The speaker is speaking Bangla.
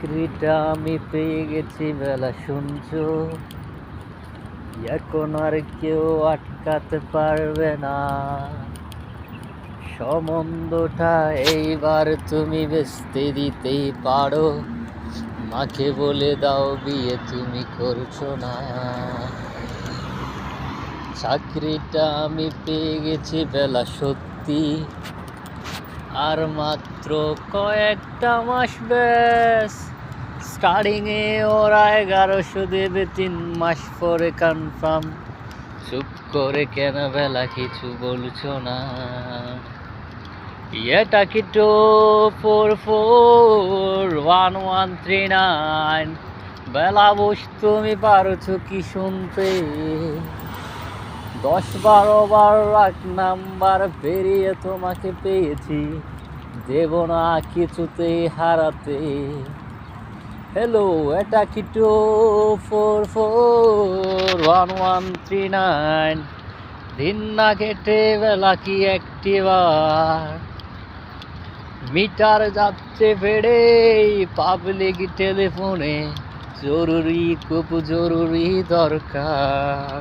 চাকরিটা আমি পেয়ে গেছি বেলা শুনছো, এখন আর কেউ আটকাতে পারবে না। সম্বন্ধটা এইবার তুমি বেচতে দিতেই পারো, মাকে বলে দাও বিয়ে তুমি করছো না। চাকরিটা আমি পেয়ে গেছি বেলা সত্যি, আর মাত্র কয়েকটা মাস ব্যাস। স্টার্টিংয়ে ওরা 1100 দেবে, 3 মাস পরে কনফার্ম। চুপ করে কেন বেলা কিছু বলছো না? এটা কি 2441139? বেলা বস তুমি পারছো কি শুনতে? 10-12 বার এক নাম্বার পেরিয়ে তোমাকে পেয়েছি, দেব না কিছুতেই হারাতে। হ্যালো, এটা কি 2441139? দিন না কেটে বেলা কি একটিবার? মিটার যাচ্ছে বেড়ে পাবলিক টেলিফোনে, জরুরি খুব জরুরি দরকার।